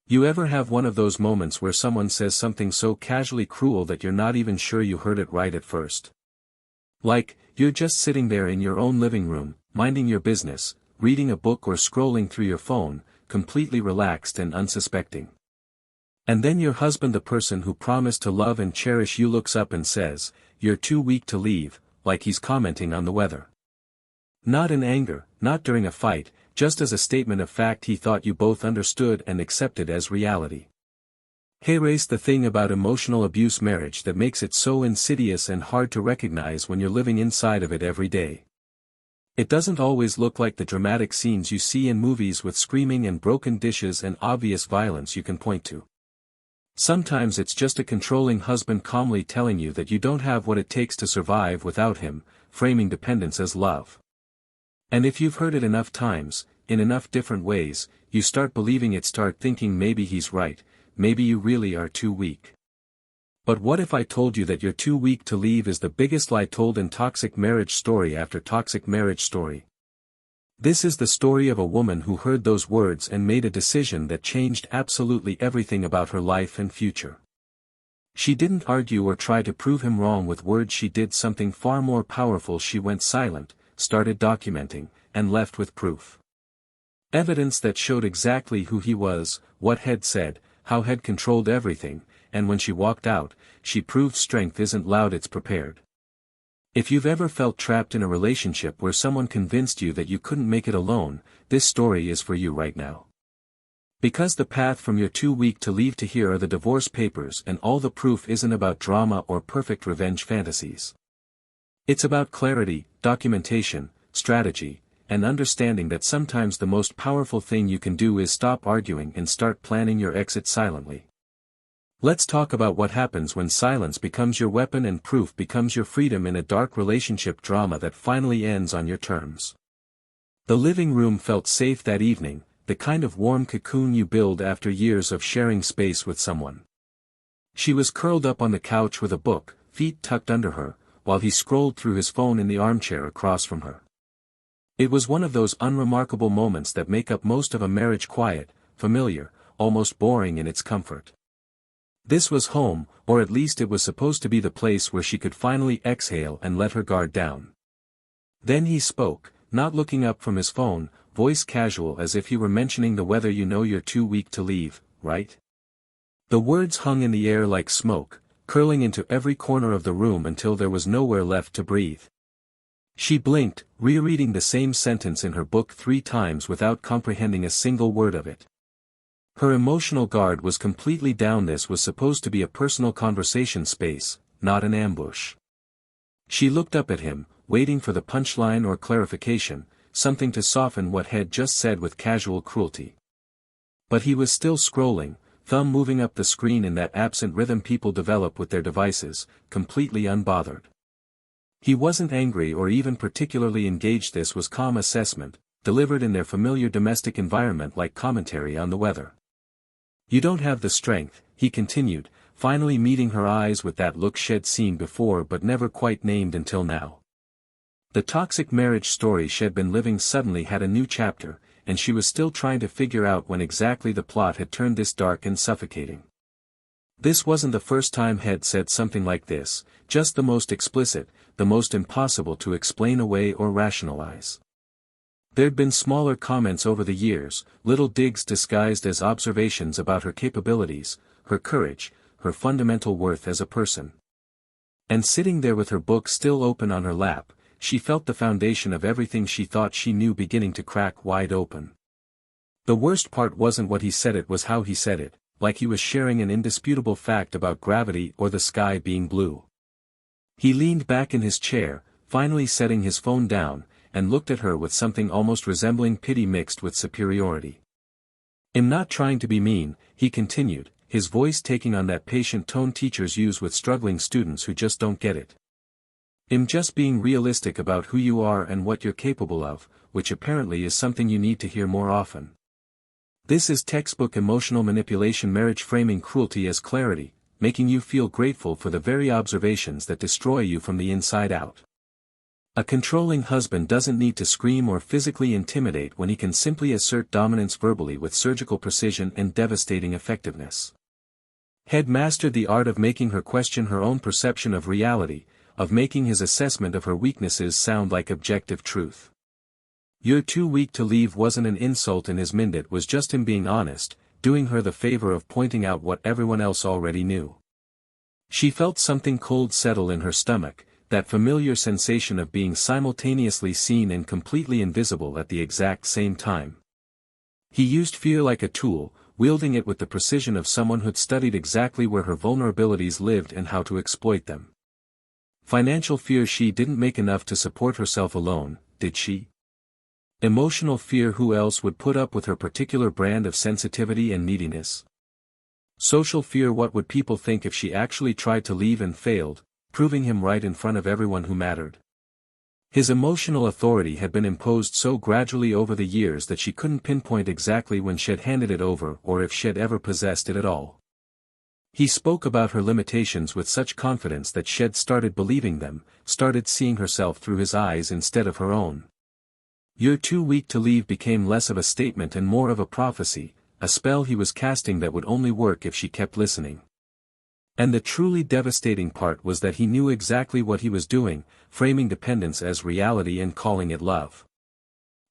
You ever have one of those moments where someone says something so casually cruel that you're not even sure you heard it right at first? Like, you're just sitting there in your own living room, minding your business, reading a book or scrolling through your phone, completely relaxed and unsuspecting. And then your husband, the person who promised to love and cherish you, looks up and says, "You're too weak to leave," like he's commenting on the weather. Not in anger, not during a fight, just as a statement of fact he thought you both understood and accepted as reality. Here's the thing about emotional abuse marriage that makes it so insidious and hard to recognize when you're living inside of it every day. It doesn't always look like the dramatic scenes you see in movies with screaming and broken dishes and obvious violence you can point to. Sometimes it's just a controlling husband calmly telling you that you don't have what it takes to survive without him, framing dependence as love. And if you've heard it enough times, in enough different ways, you start believing it, start thinking maybe he's right, maybe you really are too weak. But what if I told you that you're too weak to leave is the biggest lie told in toxic marriage story after toxic marriage story? This is the story of a woman who heard those words and made a decision that changed absolutely everything about her life and future. She didn't argue or try to prove him wrong with words. She did something far more powerful. She went silent, started documenting, and left with proof. Evidence that showed exactly who he was, what had said, how had controlled everything, and when she walked out, she proved strength isn't loud, it's prepared. If you've ever felt trapped in a relationship where someone convinced you that you couldn't make it alone, this story is for you right now. Because the path from "you're too weak to leave" to "here are the divorce papers and all the proof" isn't about drama or perfect revenge fantasies. It's about clarity, documentation, strategy, and understanding that sometimes the most powerful thing you can do is stop arguing and start planning your exit silently. Let's talk about what happens when silence becomes your weapon and proof becomes your freedom in a dark relationship drama that finally ends on your terms. The living room felt safe that evening, the kind of warm cocoon you build after years of sharing space with someone. She was curled up on the couch with a book, feet tucked under her, while he scrolled through his phone in the armchair across from her. It was one of those unremarkable moments that make up most of a marriage: quiet, familiar, almost boring in its comfort. This was home, or at least it was supposed to be the place where she could finally exhale and let her guard down. Then he spoke, not looking up from his phone, voice casual as if he were mentioning the weather. "You know you're too weak to leave, right?" The words hung in the air like smoke, curling into every corner of the room until there was nowhere left to breathe. She blinked, rereading the same sentence in her book 3 times without comprehending a single word of it. Her emotional guard was completely down. This was supposed to be a personal conversation space, not an ambush. She looked up at him, waiting for the punchline or clarification, something to soften what had just said with casual cruelty. But he was still scrolling, thumb moving up the screen in that absent rhythm people develop with their devices, completely unbothered. He wasn't angry or even particularly engaged. This was calm assessment, delivered in their familiar domestic environment like commentary on the weather. "You don't have the strength," he continued, finally meeting her eyes with that look she'd seen before but never quite named until now. The toxic marriage story she'd been living suddenly had a new chapter, and she was still trying to figure out when exactly the plot had turned this dark and suffocating. This wasn't the first time he'd said something like this, just the most explicit, the most impossible to explain away or rationalize. There'd been smaller comments over the years, little digs disguised as observations about her capabilities, her courage, her fundamental worth as a person. And sitting there with her book still open on her lap, she felt the foundation of everything she thought she knew beginning to crack wide open. The worst part wasn't what he said, it was how he said it, like he was sharing an indisputable fact about gravity or the sky being blue. He leaned back in his chair, finally setting his phone down, and looked at her with something almost resembling pity mixed with superiority. "I'm not trying to be mean," he continued, his voice taking on that patient tone teachers use with struggling students who just don't get it. "I'm just being realistic about who you are and what you're capable of, which apparently is something you need to hear more often. This is textbook emotional manipulation, marriage framing cruelty as clarity, making you feel grateful for the very observations that destroy you from the inside out." A controlling husband doesn't need to scream or physically intimidate when he can simply assert dominance verbally with surgical precision and devastating effectiveness. Had mastered the art of making her question her own perception of reality, of making his assessment of her weaknesses sound like objective truth. "You're too weak to leave" wasn't an insult in his mind, it was just him being honest, doing her the favor of pointing out what everyone else already knew. She felt something cold settle in her stomach, that familiar sensation of being simultaneously seen and completely invisible at the exact same time. He used fear like a tool, wielding it with the precision of someone who'd studied exactly where her vulnerabilities lived and how to exploit them. Financial fear: she didn't make enough to support herself alone, did she? Emotional fear: who else would put up with her particular brand of sensitivity and neediness? Social fear: what would people think if she actually tried to leave and failed, proving him right in front of everyone who mattered? His emotional authority had been imposed so gradually over the years that she couldn't pinpoint exactly when she'd handed it over or if she'd ever possessed it at all. He spoke about her limitations with such confidence that she'd started believing them, started seeing herself through his eyes instead of her own. "You're too weak to leave" became less of a statement and more of a prophecy, a spell he was casting that would only work if she kept listening. And the truly devastating part was that he knew exactly what he was doing, framing dependence as reality and calling it love.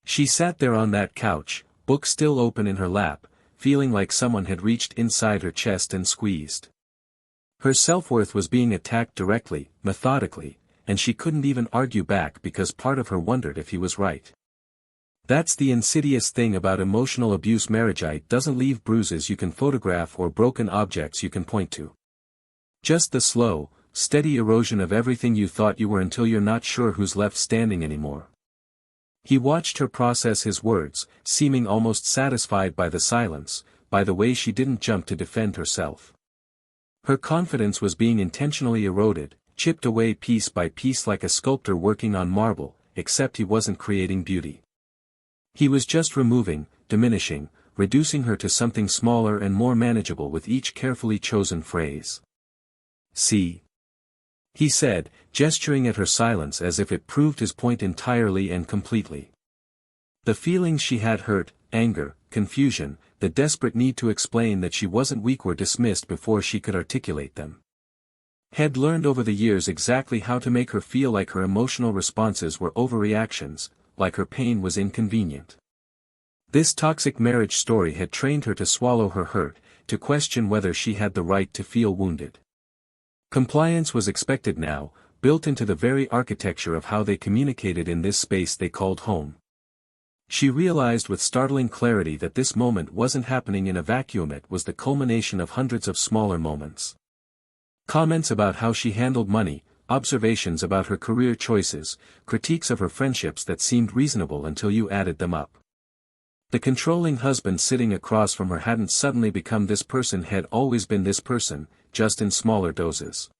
She sat there on that couch, book still open in her lap, feeling like someone had reached inside her chest and squeezed. Her self-worth was being attacked directly, methodically, and she couldn't even argue back because part of her wondered if he was right. That's the insidious thing about emotional abuse: marriage doesn't leave bruises you can photograph or broken objects you can point to. Just the slow, steady erosion of everything you thought you were until you're not sure who's left standing anymore. He watched her process his words, seeming almost satisfied by the silence, by the way she didn't jump to defend herself. Her confidence was being intentionally eroded, chipped away piece by piece like a sculptor working on marble, except he wasn't creating beauty. He was just removing, diminishing, reducing her to something smaller and more manageable with each carefully chosen phrase. "See?" he said, gesturing at her silence as if it proved his point entirely and completely. The feelings she had: hurt, anger, confusion, the desperate need to explain that she wasn't weak were dismissed before she could articulate them. Had learned over the years exactly how to make her feel like her emotional responses were overreactions, like her pain was inconvenient. This toxic marriage story had trained her to swallow her hurt, to question whether she had the right to feel wounded. Compliance was expected now, built into the very architecture of how they communicated in this space they called home. She realized with startling clarity that this moment wasn't happening in a vacuum, it was the culmination of hundreds of smaller moments. Comments about how she handled money, observations about her career choices, critiques of her friendships that seemed reasonable until you added them up. The controlling husband sitting across from her hadn't suddenly become this person, had always been this person, just in smaller doses.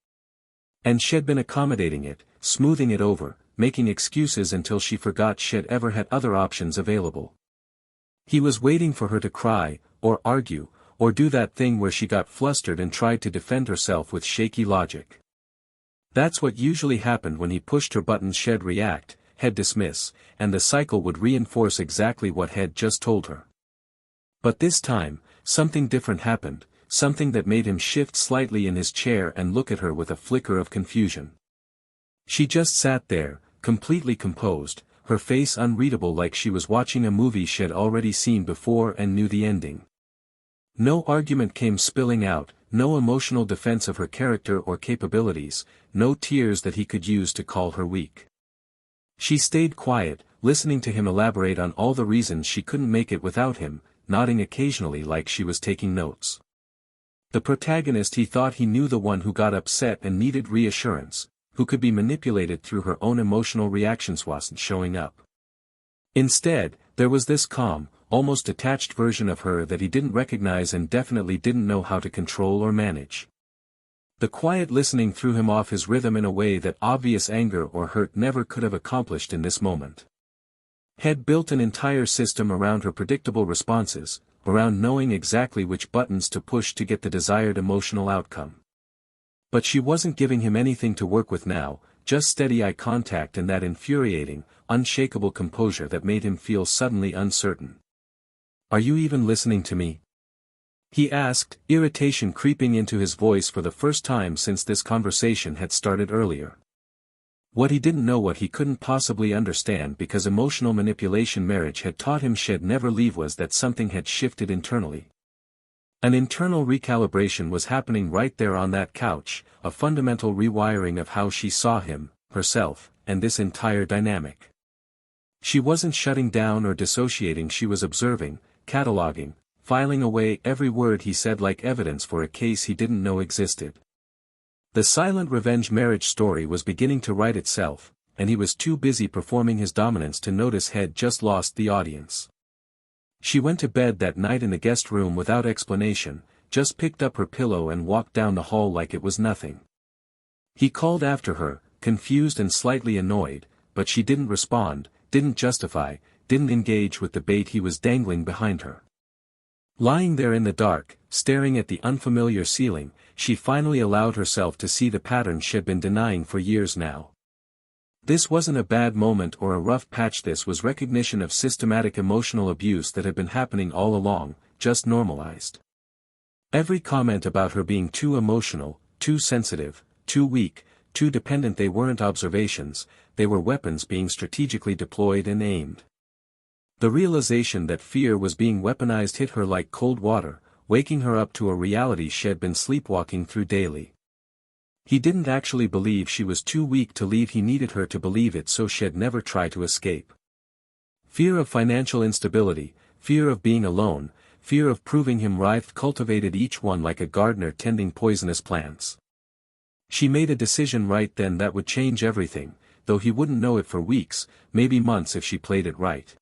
And she'd been accommodating it, smoothing it over, making excuses until she forgot she'd ever had other options available. He was waiting for her to cry, or argue, or do that thing where she got flustered and tried to defend herself with shaky logic. That's what usually happened when he pushed her buttons. She'd react, he'd dismiss, and the cycle would reinforce exactly what he'd just told her. But this time, something different happened, something that made him shift slightly in his chair and look at her with a flicker of confusion. She just sat there, completely composed, her face unreadable, like she was watching a movie she'd already seen before and knew the ending. No argument came spilling out, no emotional defense of her character or capabilities, no tears that he could use to call her weak. She stayed quiet, listening to him elaborate on all the reasons she couldn't make it without him, nodding occasionally like she was taking notes. The protagonist he thought he knew, the one who got upset and needed reassurance, who could be manipulated through her own emotional reactions, wasn't showing up. Instead, there was this calm, almost detached version of her that he didn't recognize and definitely didn't know how to control or manage. The quiet listening threw him off his rhythm in a way that obvious anger or hurt never could have accomplished in this moment. Had built an entire system around her predictable responses, around knowing exactly which buttons to push to get the desired emotional outcome. But she wasn't giving him anything to work with now, just steady eye contact and that infuriating, unshakable composure that made him feel suddenly uncertain. "Are you even listening to me?" he asked, irritation creeping into his voice for the first time since this conversation had started earlier. What he didn't know, what he couldn't possibly understand because emotional manipulation marriage had taught him she'd never leave, was that something had shifted internally. An internal recalibration was happening right there on that couch, a fundamental rewiring of how she saw him, herself, and this entire dynamic. She wasn't shutting down or dissociating, she was observing, cataloging, filing away every word he said like evidence for a case he didn't know existed. The silent revenge marriage story was beginning to write itself, and he was too busy performing his dominance to notice he'd just lost the audience. She went to bed that night in the guest room without explanation, just picked up her pillow and walked down the hall like it was nothing. He called after her, confused and slightly annoyed, but she didn't respond, didn't justify, didn't engage with the bait he was dangling behind her. Lying there in the dark, staring at the unfamiliar ceiling, she finally allowed herself to see the pattern she'd been denying for years now. This wasn't a bad moment or a rough patch, this was recognition of systematic emotional abuse that had been happening all along, just normalized. Every comment about her being too emotional, too sensitive, too weak, too dependent, they weren't observations, they were weapons being strategically deployed and aimed. The realization that fear was being weaponized hit her like cold water, waking her up to a reality she'd been sleepwalking through daily. He didn't actually believe she was too weak to leave, he needed her to believe it so she'd never try to escape. Fear of financial instability, fear of being alone, fear of proving him right cultivated each one like a gardener tending poisonous plants. She made a decision right then that would change everything, though he wouldn't know it for weeks, maybe months if she played it right.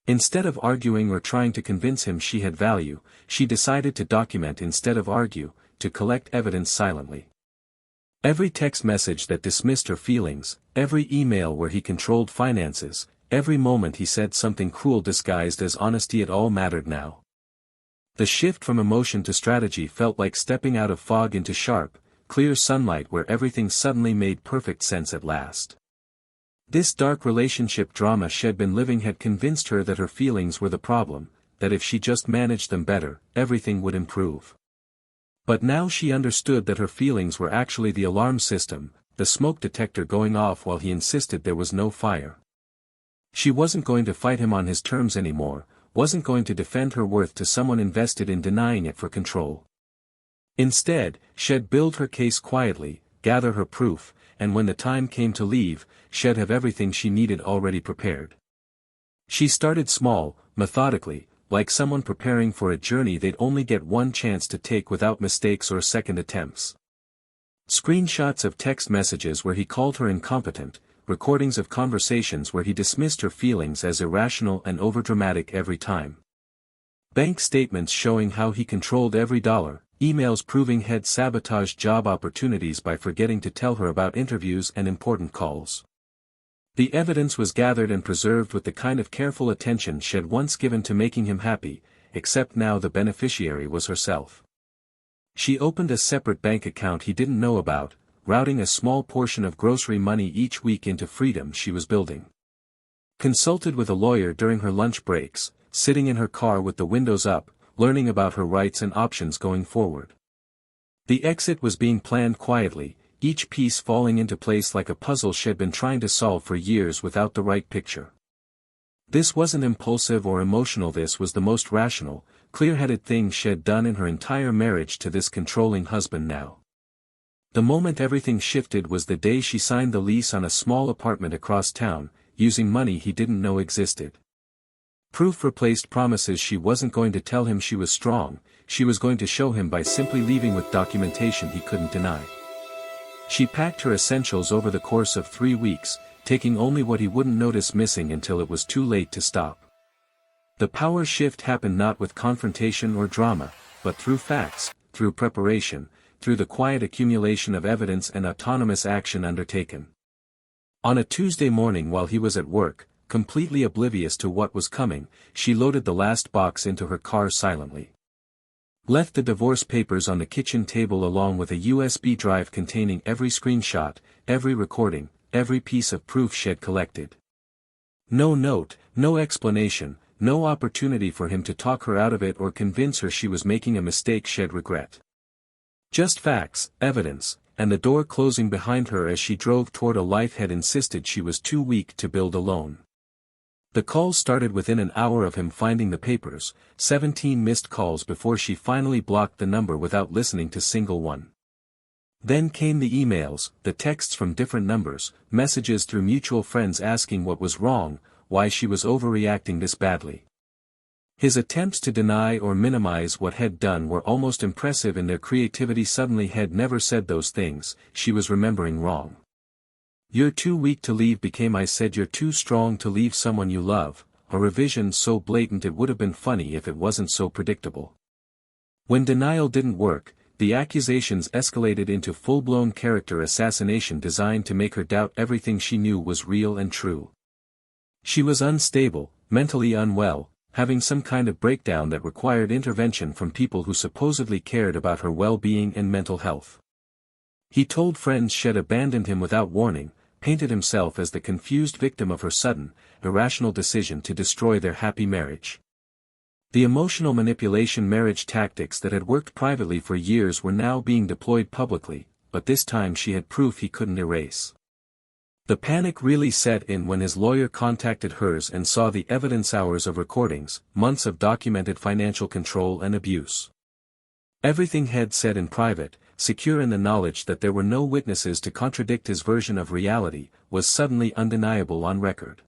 Instead of arguing or trying to convince him she had value, she decided to document instead of argue, to collect evidence silently. Every text message that dismissed her feelings, every email where he controlled finances, every moment he said something cruel disguised as honesty, it all mattered now. The shift from emotion to strategy felt like stepping out of fog into sharp, clear sunlight where everything suddenly made perfect sense at last. This dark relationship drama she'd been living had convinced her that her feelings were the problem, that if she just managed them better, everything would improve. But now she understood that her feelings were actually the alarm system, the smoke detector going off while he insisted there was no fire. She wasn't going to fight him on his terms anymore, wasn't going to defend her worth to someone invested in denying it for control. Instead, she'd build her case quietly, gather her proof, and when the time came to leave, she'd have everything she needed already prepared. She started small, methodically, like someone preparing for a journey they'd only get one chance to take without mistakes or second attempts. Screenshots of text messages where he called her incompetent, recordings of conversations where he dismissed her feelings as irrational and overdramatic every time. Bank statements showing how he controlled every dollar, emails proving he'd sabotaged job opportunities by forgetting to tell her about interviews and important calls. The evidence was gathered and preserved with the kind of careful attention she'd once given to making him happy, except now the beneficiary was herself. She opened a separate bank account he didn't know about, routing a small portion of grocery money each week into freedom she was building. Consulted with a lawyer during her lunch breaks, sitting in her car with the windows up, learning about her rights and options going forward. The exit was being planned quietly, each piece falling into place like a puzzle she'd been trying to solve for years without the right picture. This wasn't impulsive or emotional, this was the most rational, clear-headed thing she'd done in her entire marriage to this controlling husband now. The moment everything shifted was the day she signed the lease on a small apartment across town, using money he didn't know existed. Proof replaced promises. She wasn't going to tell him she was strong, she was going to show him by simply leaving with documentation he couldn't deny. She packed her essentials over the course of 3 weeks, taking only what he wouldn't notice missing until it was too late to stop. The power shift happened not with confrontation or drama, but through facts, through preparation, through the quiet accumulation of evidence and autonomous action undertaken. On a Tuesday morning while he was at work, completely oblivious to what was coming, she loaded the last box into her car silently. Left the divorce papers on the kitchen table along with a USB drive containing every screenshot, every recording, every piece of proof she'd collected. No note, no explanation, no opportunity for him to talk her out of it or convince her she was making a mistake she'd regret. Just facts, evidence, and the door closing behind her as she drove toward a life he'd insisted she was too weak to build alone. The calls started within an hour of him finding the papers, 17 missed calls before she finally blocked the number without listening to single one. Then came the emails, the texts from different numbers, messages through mutual friends asking what was wrong, why she was overreacting this badly. His attempts to deny or minimize what he'd done were almost impressive in their creativity. Suddenly he'd never said those things, she was remembering wrong. You're too weak to leave became I said you're too strong to leave someone you love, a revision so blatant it would have been funny if it wasn't so predictable. When denial didn't work, the accusations escalated into full-blown character assassination designed to make her doubt everything she knew was real and true. She was unstable, mentally unwell, having some kind of breakdown that required intervention from people who supposedly cared about her well-being and mental health. He told friends she'd abandoned him without warning, painted himself as the confused victim of her sudden, irrational decision to destroy their happy marriage. The emotional manipulation marriage tactics that had worked privately for years were now being deployed publicly, but this time she had proof he couldn't erase. The panic really set in when his lawyer contacted hers and saw the evidence: hours of recordings, months of documented financial control and abuse. Everything he'd said in private, secure in the knowledge that there were no witnesses to contradict his version of reality, was suddenly undeniable on record.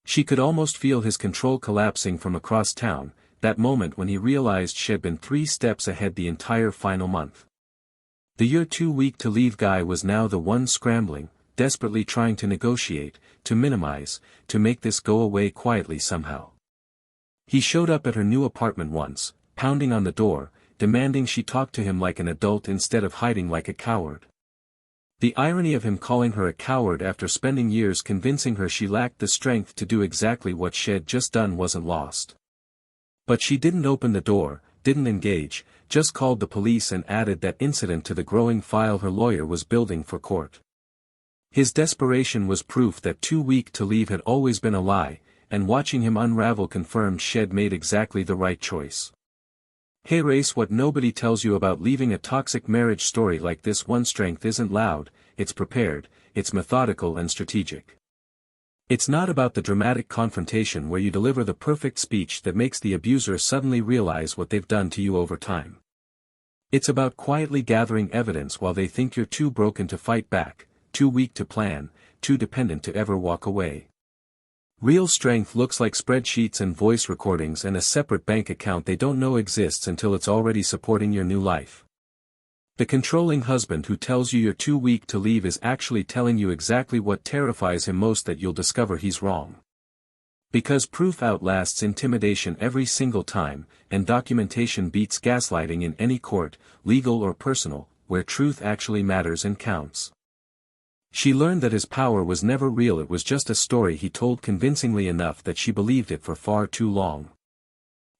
She could almost feel his control collapsing from across town, that moment when he realized she'd been 3 steps ahead the entire final month. The "you're too weak to leave" guy was now the one scrambling, desperately trying to negotiate, to minimize, to make this go away quietly somehow. He showed up at her new apartment once, pounding on the door, demanding she talk to him like an adult instead of hiding like a coward. The irony of him calling her a coward after spending years convincing her she lacked the strength to do exactly what she'd just done wasn't lost. But she didn't open the door, didn't engage, just called the police and added that incident to the growing file her lawyer was building for court. His desperation was proof that too weak to leave had always been a lie, and watching him unravel confirmed she'd made exactly the right choice. Hey race, what nobody tells you about leaving a toxic marriage story like this: one, strength isn't loud, it's prepared, it's methodical and strategic. It's not about the dramatic confrontation where you deliver the perfect speech that makes the abuser suddenly realize what they've done to you over time. It's about quietly gathering evidence while they think you're too broken to fight back, too weak to plan, too dependent to ever walk away. Real strength looks like spreadsheets and voice recordings and a separate bank account they don't know exists until it's already supporting your new life. The controlling husband who tells you you're too weak to leave is actually telling you exactly what terrifies him most: that you'll discover he's wrong. Because proof outlasts intimidation every single time, and documentation beats gaslighting in any court, legal or personal, where truth actually matters and counts. She learned that his power was never real, it was just a story he told convincingly enough that she believed it for far too long.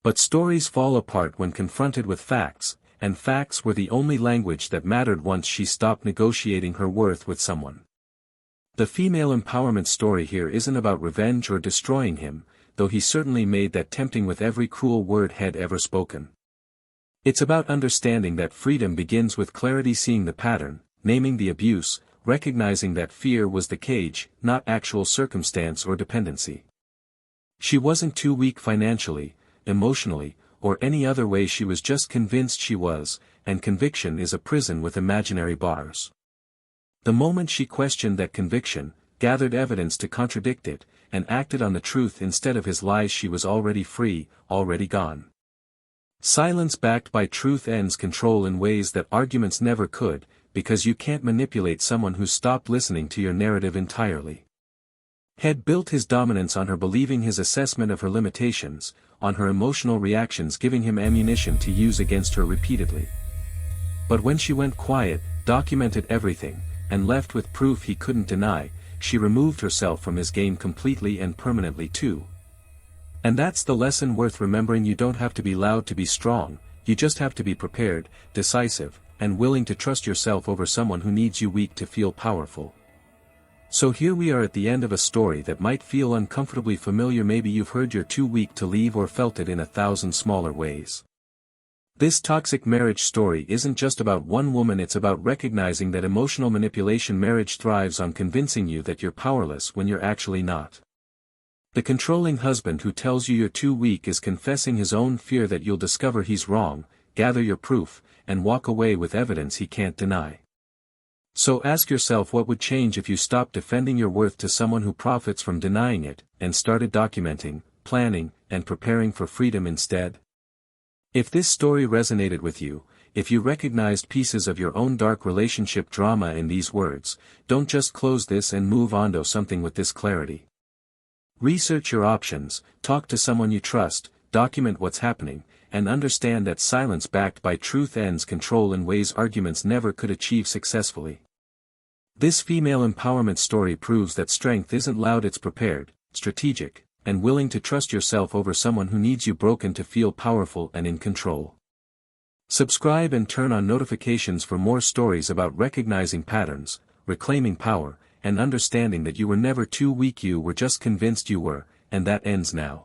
But stories fall apart when confronted with facts, and facts were the only language that mattered once she stopped negotiating her worth with someone. The female empowerment story here isn't about revenge or destroying him, though he certainly made that tempting with every cruel word he'd ever spoken. It's about understanding that freedom begins with clarity, seeing the pattern, naming the abuse, recognizing that fear was the cage, not actual circumstance or dependency. She wasn't too weak financially, emotionally, or any other way, she was just convinced she was, and conviction is a prison with imaginary bars. The moment she questioned that conviction, gathered evidence to contradict it, and acted on the truth instead of his lies, she was already free, already gone. Silence backed by truth ends control in ways that arguments never could, because you can't manipulate someone who stopped listening to your narrative entirely. Had built his dominance on her believing his assessment of her limitations, on her emotional reactions giving him ammunition to use against her repeatedly. But when she went quiet, documented everything, and left with proof he couldn't deny, she removed herself from his game completely and permanently too. And that's the lesson worth remembering: you don't have to be loud to be strong, you just have to be prepared, decisive, and willing to trust yourself over someone who needs you weak to feel powerful. So here we are at the end of a story that might feel uncomfortably familiar. Maybe you've heard you're too weak to leave or felt it in 1,000 smaller ways. This toxic marriage story isn't just about one woman, it's about recognizing that emotional manipulation marriage thrives on convincing you that you're powerless when you're actually not. The controlling husband who tells you you're too weak is confessing his own fear that you'll discover he's wrong, gather your proof, and walk away with evidence he can't deny. So ask yourself, what would change if you stopped defending your worth to someone who profits from denying it, and started documenting, planning, and preparing for freedom instead? If this story resonated with you, if you recognized pieces of your own dark relationship drama in these words, don't just close this and move on to something with this clarity. Research your options, talk to someone you trust, document what's happening, and understand that silence backed by truth ends control in ways arguments never could achieve successfully. This female empowerment story proves that strength isn't loud, it's prepared, strategic, and willing to trust yourself over someone who needs you broken to feel powerful and in control. Subscribe and turn on notifications for more stories about recognizing patterns, reclaiming power, and understanding that you were never too weak, you were just convinced you were, and that ends now.